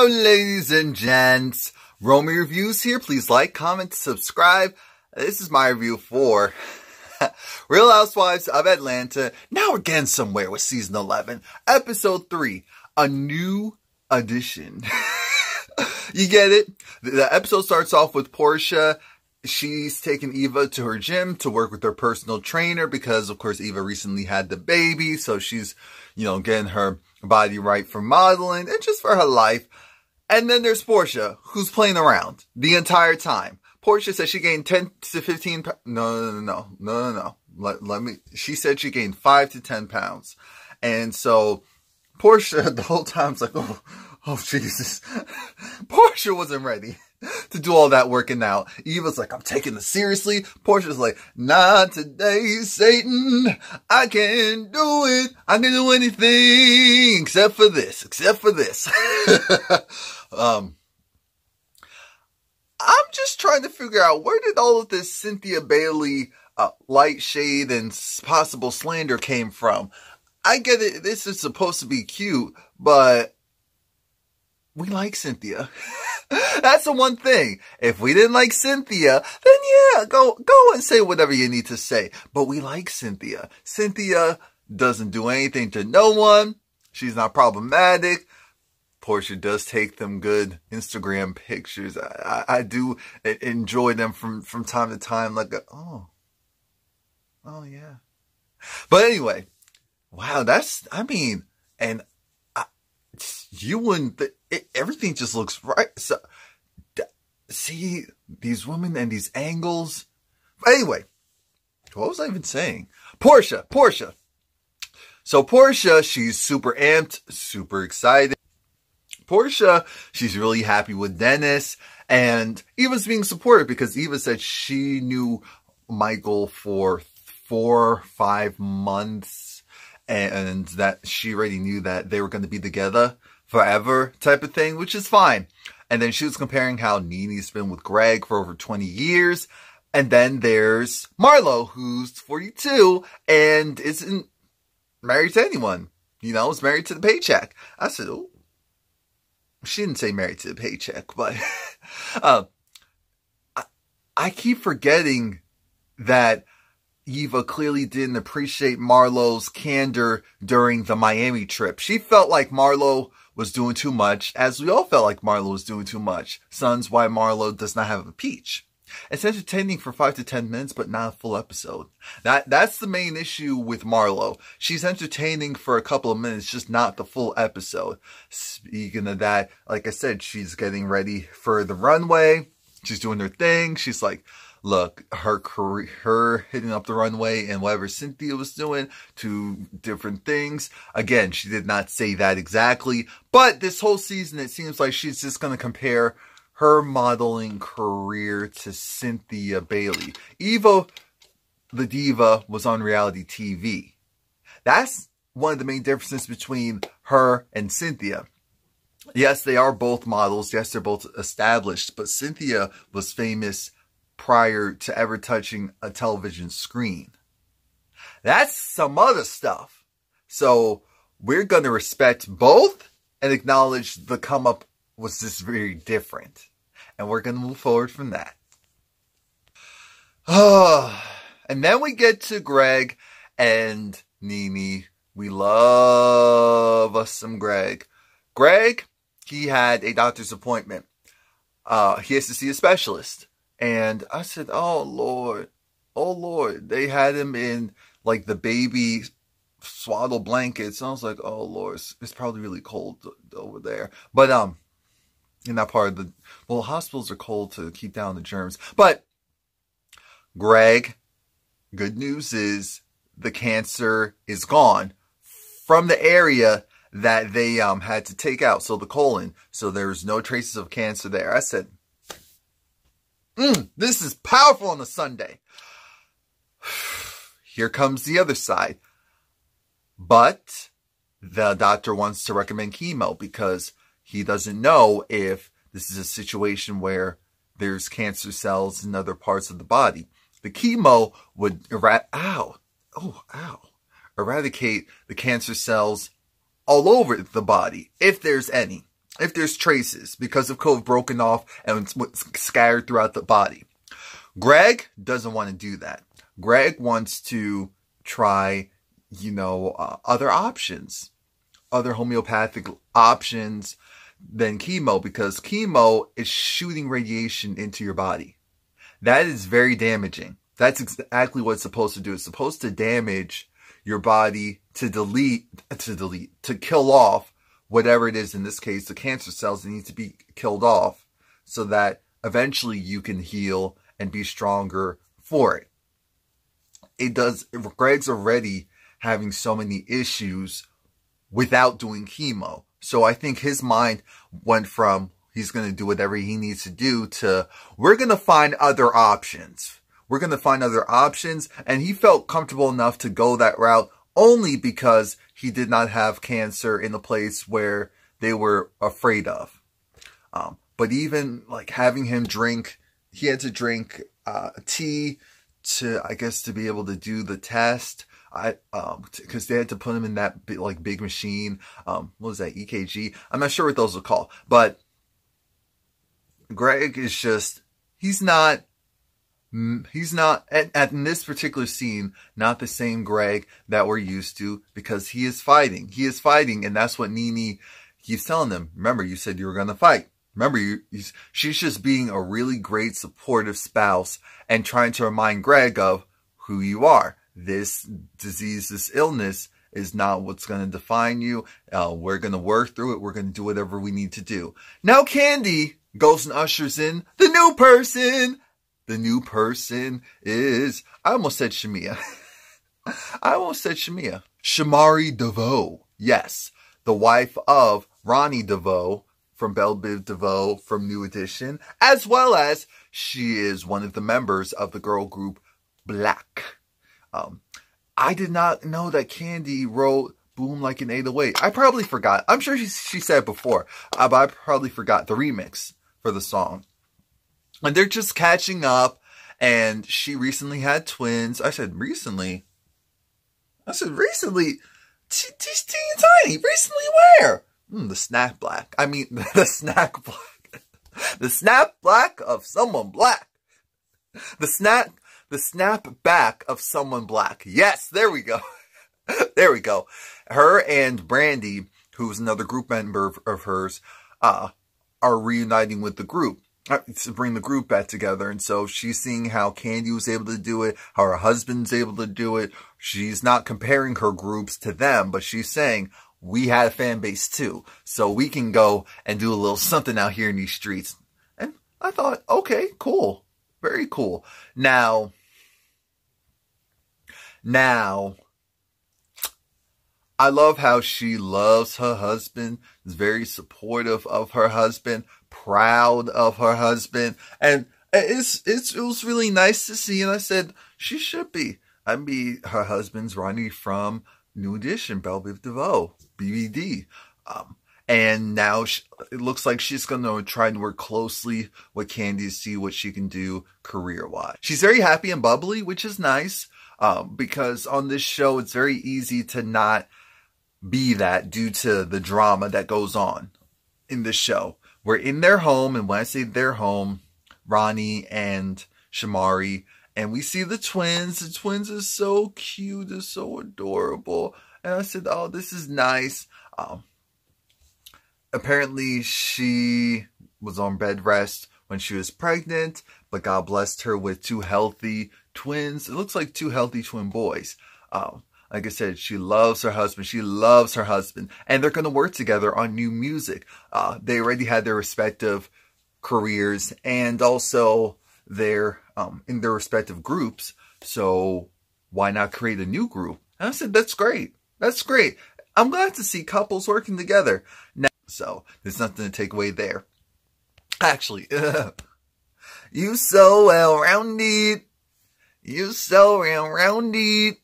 Hello, ladies and gents. Romie Reviews here. Please like, comment, subscribe. This is my review for Real Housewives of Atlanta. Now we're getting somewhere with season 11, episode 3, a new edition. You get it? The episode starts off with Porsha. She's taking Eva to her gym to work with her personal trainer because, of course, Eva recently had the baby. So she's, getting her body right for modeling and just for her life. And then there's Porsha, who's playing around the entire time. Porsha said she gained 10 to 15 pounds. No. Let me, she said she gained 5 to 10 pounds. And so Porsha the whole time's like, oh Jesus. Porsha wasn't ready to do all that working out. Eva's like, I'm taking this seriously. Porsha's like, not today, Satan. I can't do it. I can do anything except for this. I'm just trying to figure out, where did all of this Cynthia Bailey light shade and possible slander came from? I get it. This is supposed to be cute, but we like Cynthia. That's the one thing. If we didn't like Cynthia, then yeah, go and say whatever you need to say. But we like Cynthia. Cynthia doesn't do anything to no one. She's not problematic. Porsha does take them good Instagram pictures. I do enjoy them from time to time. Like, oh yeah. But anyway, wow, you wouldn't, everything just looks right. So, see these women and these angles. But anyway, what was I even saying? Porsha. So Porsha, she's super amped, super excited. Porsha, she's really happy with Dennis, and Eva's being supportive because Eva said she knew Michael for 4 or 5 months, and that she already knew that they were going to be together forever type of thing, which is fine. And then she was comparing how Nene's been with Greg for over 20 years. And then there's Marlo, who's 42 and isn't married to anyone. Is married to the paycheck. I said, oh. She didn't say married to the paycheck, but I keep forgetting that Eva clearly didn't appreciate Marlo's candor during the Miami trip. She felt like Marlo was doing too much, as we all felt like Marlo was doing too much. Sons, why Marlo does not have a peach. It's entertaining for 5 to 10 minutes, but not a full episode. That's the main issue with Marlo. She's entertaining for a couple of minutes, just not the full episode. Speaking of that, like I said, she's getting ready for the runway. She's doing her thing. She's like, look, her hitting up the runway and whatever Cynthia was doing, 2 different things. Again, she did not say that exactly, but this whole season, it seems like she's just going to compare her modeling career to Cynthia Bailey. Eva, the diva, was on reality TV. That's one of the main differences between her and Cynthia. Yes, they are both models. Yes, they're both established, but Cynthia was famous prior to ever touching a television screen. That's some other stuff. So we're going to respect both and acknowledge the come up was just very different. And we're going to move forward from that. And then we get to Greg and Nene. We love us some Greg. Greg, he had a doctor's appointment. He has to see a specialist. And I said, oh Lord. They had him in like the baby swaddle blankets. And I was like, oh Lord, it's probably really cold over there. But, in that part of hospitals are cold to keep down the germs. But Greg, good news is the cancer is gone from the area that they had to take out. So the colon. So there's no traces of cancer there. I said, this is powerful on a Sunday. Here comes the other side. But the doctor wants to recommend chemo because he doesn't know if this is a situation where there's cancer cells in other parts of the body. The chemo would eradicate the cancer cells all over the body, if there's any. if there's traces, because of coke broken off and it's scattered throughout the body. Greg doesn't want to do that. Greg wants to try, other options, other homeopathic options than chemo, because chemo is shooting radiation into your body. That is very damaging. That's exactly what it's supposed to do. It's supposed to damage your body to kill off whatever it is, in this case, the cancer cells that need to be killed off so that eventually you can heal and be stronger for it. Greg's already having so many issues without doing chemo. So I think his mind went from he's going to do whatever he needs to do to we're going to find other options. We're going to find other options. And he felt comfortable enough to go that route only because he did not have cancer in a place where they were afraid of. But even like having him drink, he had to drink tea to, I guess, to be able to do the test. Because they had to put him in that big machine. What was that, EKG? I'm not sure what those are called. But Greg is just, he's not, in this particular scene, not the same Greg that we're used to, because he is fighting. He is fighting, and that's what Nene keeps telling him. Remember, you said you were going to fight. Remember, she's just being a really great supportive spouse and trying to remind Greg of who you are. This disease, this illness is not what's going to define you. We're going to work through it. We're going to do whatever we need to do. Now Candy goes and ushers in the new person. The new person is, I almost said Shamia. Shamari DeVoe. Yes, the wife of Ronnie DeVoe from Belle Biv DeVoe from New Edition, as well as she is one of the members of the girl group Black. I did not know that Candy wrote Boom Like an 808. I probably forgot. I'm sure she said it before, but I probably forgot the remix for the song. And they're just catching up, and she recently had twins. I said recently? Recently? She's teeny tiny. Recently where? The snack black. I mean, the snack black. The snap black of someone black. The snap back of someone black. Yes, there we go. There we go. Her and Brandy, who's another group member of hers, are reuniting with the group to bring the group back together. And so she's seeing how Candy was able to do it, how her husband's able to do it. She's not comparing her groups to them, but she's saying, we had a fan base too, so we can go and do a little something out here in these streets. And I thought, okay, cool. Very cool. Now, I love how she loves her husband, is very supportive of her husband, proud of her husband, and it was really nice to see, and I said, she should be. I mean, her husband's Ronnie from New Edition, Belle Biv DeVoe, BBD. And now it looks like she's going to try and work closely with Candy to see what she can do career-wise. She's very happy and bubbly, which is nice, because on this show, it's very easy to not be that due to the drama that goes on in the show. We're in their home, and when I say their home, Ronnie and Shamari, and we see the twins. The twins are so cute, they're so adorable. And I said, oh, this is nice. Apparently, she was on bed rest when she was pregnant, but God blessed her with 2 healthy twins. It looks like 2 healthy twin boys. Like I said, she loves her husband. She loves her husband. And they're going to work together on new music. They already had their respective careers and also their in their respective groups. So why not create a new group? And I said, that's great. That's great. I'm glad to see couples working together. Now, so there's nothing to take away there. Actually, you so well-rounded. You so well-rounded.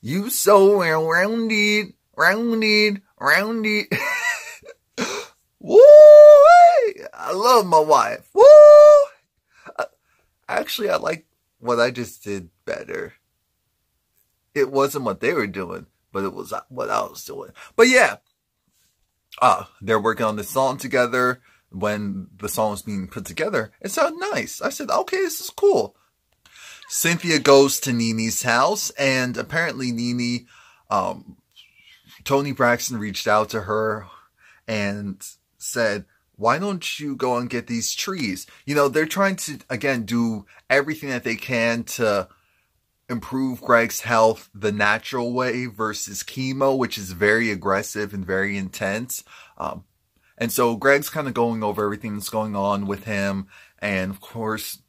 You so well-rounded. Rounded. Woo! I love my wife. Woo! Actually, I like what I just did better. It wasn't what they were doing, but it was what I was doing. But yeah, they're working on this song together. When the song was being put together, it sounded nice. I said, okay, this is cool. Cynthia goes to Nene's house, and apparently Nene, Toni Braxton reached out to her and said, why don't you go and get these trees? You know, they're trying to, again, do everything that they can to improve Greg's health the natural way versus chemo, which is very aggressive and very intense. And so Greg's kind of going over everything that's going on with him. And of course,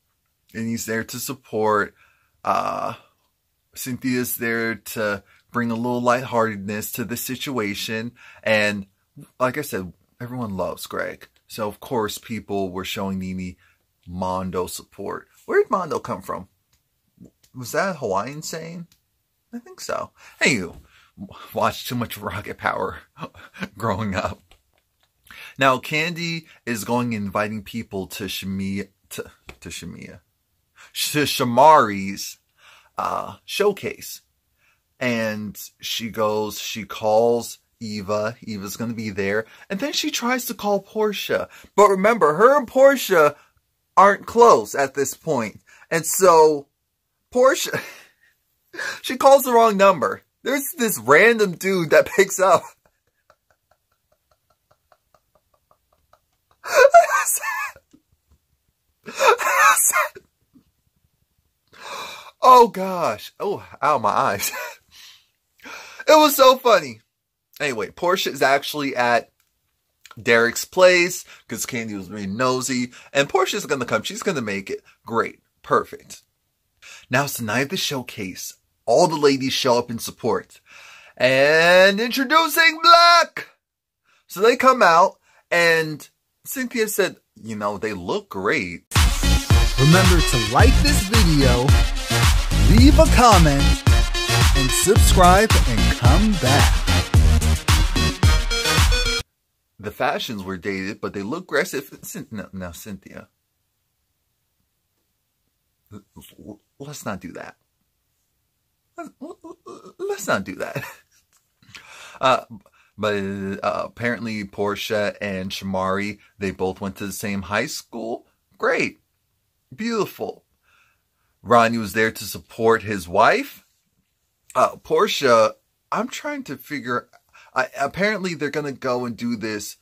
and he's there to support. Cynthia's there to bring a little lightheartedness to the situation. And like I said, everyone loves Greg. So of course, people were showing Nene Mondo support. Where did Mondo come from? Was that a Hawaiian saying? I think so. Hey, you watched too much Rocket Power growing up. Now, Candy is going and inviting people to Shamari's showcase. And she calls Eva. Eva's going to be there. And then she tries to call Porsha. But remember, her and Porsha aren't close at this point. And so, Porsha, she calls the wrong number. There's this random dude that picks up. Oh gosh. Oh, ow, my eyes. It was so funny. Anyway, Porsha is actually at Derek's place because Candy was being nosy. And Portia's going to come. She's going to make it. Great. Perfect. Now it's the night of the showcase. All the ladies show up in support. And introducing Black! So they come out and Cynthia said, you know, they look great. Remember to like this video, leave a comment, and subscribe and come back. The fashions were dated, but they look aggressive. Now, Cynthia. Let's not do that. Let's not do that. But apparently Porsha and Shamari, they both went to the same high school. Great. Beautiful. Ronnie was there to support his wife. Porsha, I'm trying to figure... apparently they're going to go and do this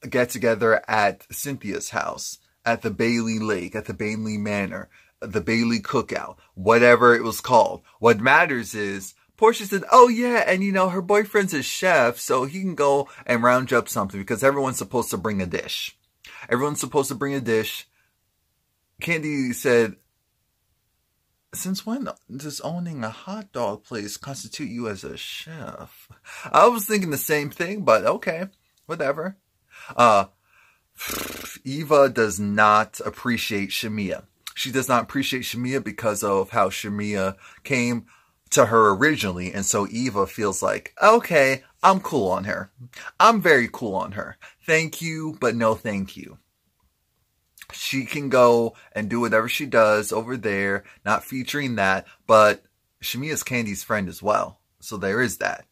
get-together at Cynthia's house, at the Bailey Lake, at the Bailey Manor, the Bailey Cookout, whatever it was called. What matters is, Porsha said, oh yeah, and you know, her boyfriend's a chef, so he can go and round up something, because everyone's supposed to bring a dish. Everyone's supposed to bring a dish. Candy said, since when does owning a hot dog place constitute you as a chef? I was thinking the same thing, but okay, whatever. Eva does not appreciate Shamia. She does not appreciate Shamia because of how Shamia came to her originally. And so Eva feels like, okay, I'm cool on her. I'm very cool on her. Thank you, but no thank you. She can go and do whatever she does over there, not featuring that, but Shamia's Candy's friend as well. So there is that.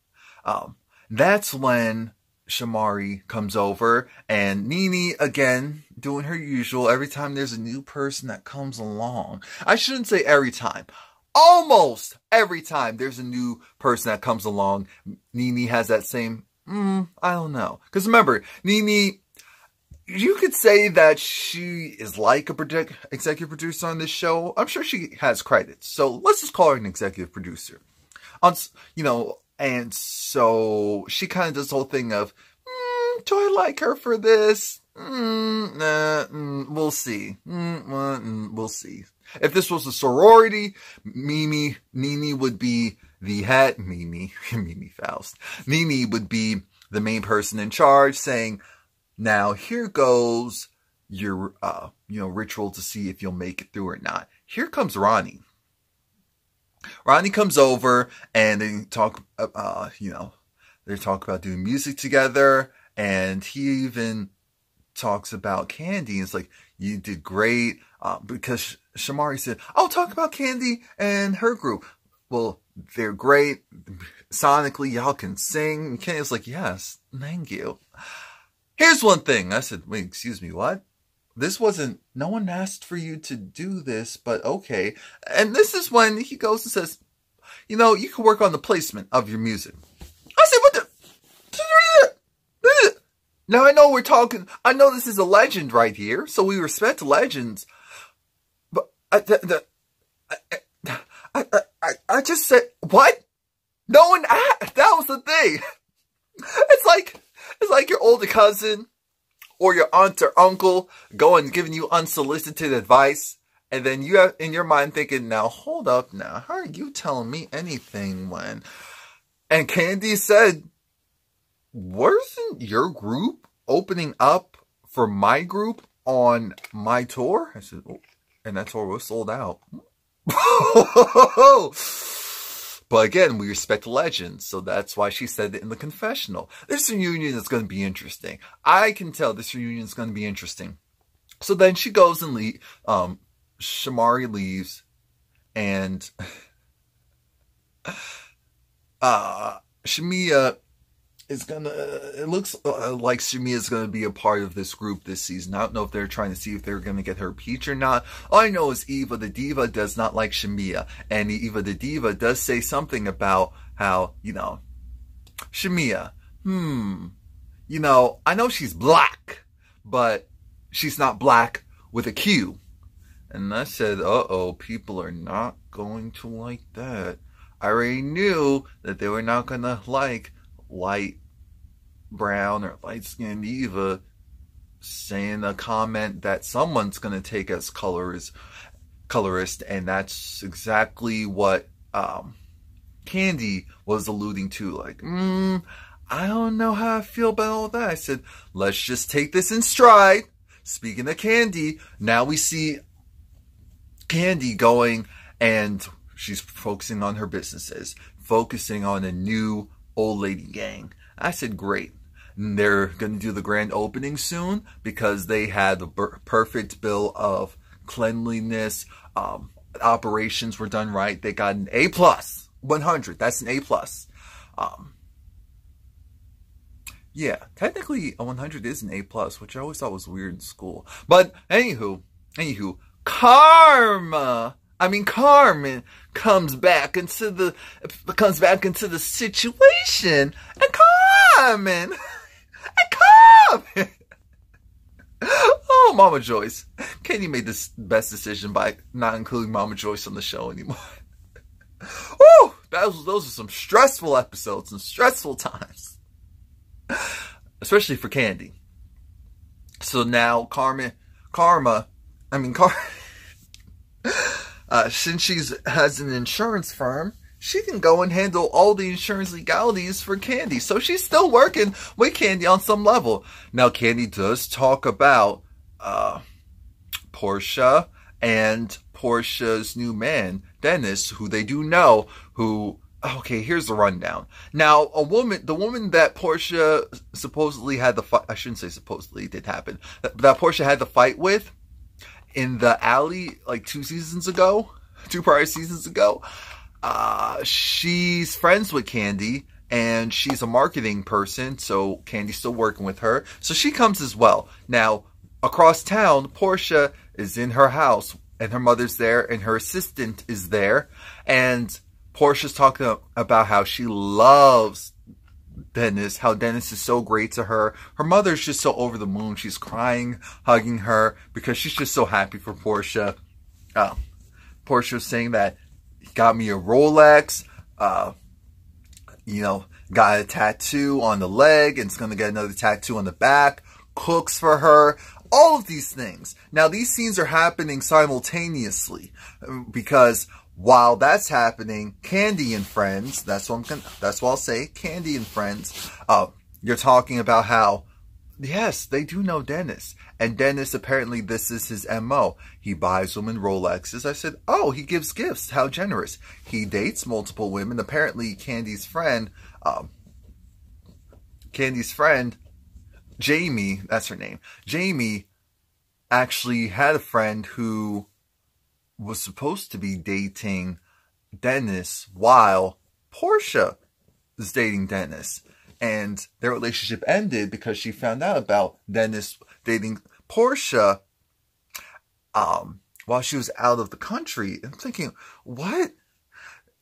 That's when Shamari comes over and Nene, again, doing her usual. Every time there's a new person that comes along. I shouldn't say every time. Almost every time there's a new person that comes along, Nene has that same, I don't know. Because remember, Nene... You could say that she is like a executive producer on this show. I'm sure she has credits. So let's just call her an executive producer. You know, and so she kind of does the whole thing of, do I like her for this? We'll see. We'll see. If this was a sorority, Nene would be the head. Mimi Faust. Nene would be the main person in charge saying, now, here goes your, ritual to see if you'll make it through or not. Here comes Ronnie. Ronnie comes over and they talk, they talk about doing music together. And he even talks about Candy. It's like, you did great. Because Shamari said, oh, talk about Candy and her group. Well, they're great. Sonically, y'all can sing. And Candy's like, yes, thank you. Here's one thing. I said, wait, excuse me, what? This wasn't, no one asked for you to do this, but okay. And this is when he goes and says, you know, you can work on the placement of your music. I said, what the? Now I know I know this is a legend right here, so we respect legends. But I just said, what? No one asked. That was the thing. It's like your older cousin or your aunt or uncle going and giving you unsolicited advice. And then you have in your mind thinking, now hold up now. How are you telling me anything when? And Candy said, wasn't your group opening up for my group on my tour? I said, oh, and that tour was sold out. But again, we respect legends, so that's why she said it in the confessional. This reunion is going to be interesting. I can tell this reunion is going to be interesting. So then she goes and Shamari leaves, and Shamia is it looks like Shamia is going to be a part of this group this season. I don't know if they're trying to see if they're going to get her peach or not. All I know is Eva the Diva does not like Shamia. And Eva the Diva does say something about how, you know, Shamia, you know, I know she's black, but she's not black with a Q. And I said, uh-oh, people are not going to like that. I already knew that they were not going to like light brown or light-skinned Eva saying a comment that someone's going to take as colorist, and that's exactly what Candy was alluding to. Like, I don't know how I feel about all that. I said, let's just take this in stride. Speaking of Candy, now we see Candy going, and she's focusing on her businesses, focusing on a new old lady gang. I said, great. And they're going to do the grand opening soon because they had the perfect bill of cleanliness. Operations were done right. They got an A+, 100. That's an A+. Yeah, technically a 100 is an A+, which I always thought was weird in school. But anywho, Carmen comes back into the situation, and Carmen. Oh, Mama Joyce. Katie made the best decision by not including Mama Joyce on the show anymore. Woo! Those are some stressful episodes and stressful times. Especially for Candy. So now since she has an insurance firm, she can go and handle all the insurance legalities for Candy. So she's still working with Candy on some level. Now, Candy does talk about Porsha and Porsha's new man, Dennis, who they do know, okay, here's the rundown. Now, the woman that Porsha supposedly had the fight, I shouldn't say supposedly, it did happen, that Porsha had the fight with in the alley like 2 prior seasons ago, she's friends with Candy, and she's a marketing person, so Candy's still working with her. So she comes as well. Now, across town, Porsha is in her house, and her mother's there, and her assistant is there, and Porsha's talking about how she loves Dennis, how Dennis is so great to her. Her mother's just so over the moon. She's crying, hugging her, because she's just so happy for Porsha. Porsha's saying that he got me a Rolex, got a tattoo on the leg, and it's going to get another tattoo on the back, cooks for her, all of these things. Now, these scenes are happening simultaneously, because while that's happening, Candy and friends, that's what I'll say, Candy and friends, you're talking about how, yes, they do know Dennis. And Dennis, apparently, this is his MO. He buys women Rolexes. I said, oh, he gives gifts. How generous. He dates multiple women. Apparently, Candy's friend, Jamie, that's her name. Jamie actually had a friend who was supposed to be dating Dennis while Porsha is dating Dennis. and their relationship ended because she found out about Dennis dating Porsha while she was out of the country. I'm thinking, what?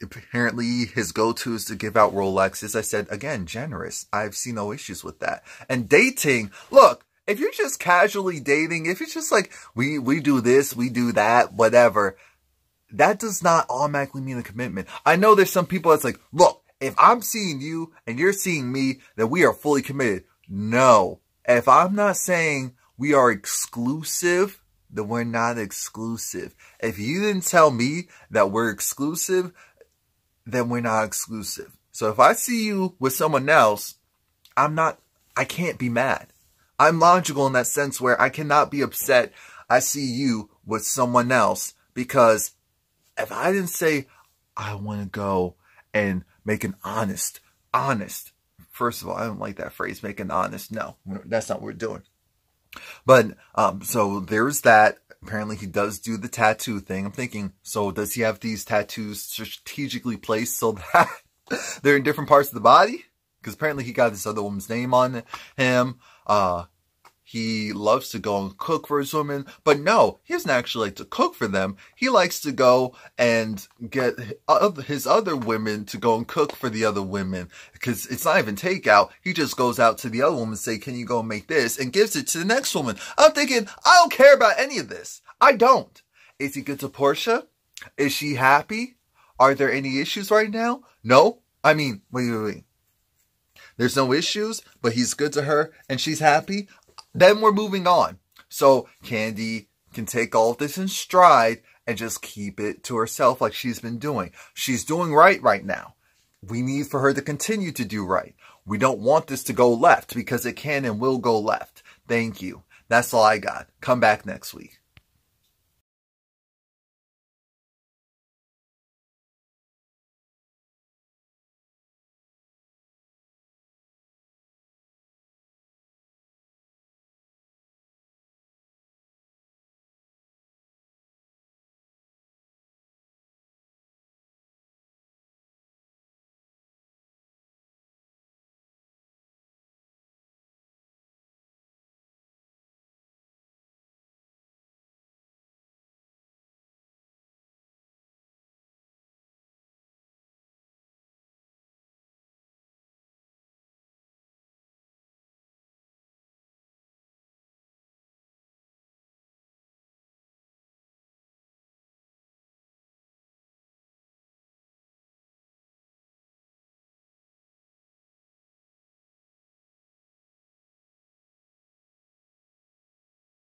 Apparently, his go-to is to give out Rolexes. I said, again, generous. I've seen no issues with that. And dating, look, if you're just casually dating, if it's just like, we do this, we do that, whatever, that does not automatically mean a commitment. I know there's some people that's like, look, if I'm seeing you and you're seeing me, then we are fully committed. No. If I'm not saying we are exclusive, then we're not exclusive. If you didn't tell me that we're exclusive, then we're not exclusive. So if I see you with someone else, I can't be mad. I'm logical in that sense where I cannot be upset I see you with someone else, because if I didn't say I want to go and make an honest, first of all, I don't like that phrase, make an honest. No, that's not what we're doing. But, so there's that. Apparently he does do the tattoo thing. I'm thinking, so does he have these tattoos strategically placed so that they're in different parts of the body? Because apparently he got this other woman's name on him. He loves to go and cook for his women. But no, he doesn't actually like to cook for them. He likes to go and get his other women to go and cook for the other women. Because it's not even takeout. He just goes out to the other woman and say, can you go and make this? And gives it to the next woman. I'm thinking, I don't care about any of this. I don't. Is he good to Porsha? Is she happy? Are there any issues right now? No. I mean, wait. There's no issues, but he's good to her and she's happy. Then we're moving on. So Candy can take all of this in stride and just keep it to herself like she's been doing. She's doing right now. We need for her to continue to do right. We don't want this to go left because it can and will go left. Thank you. That's all I got. Come back next week.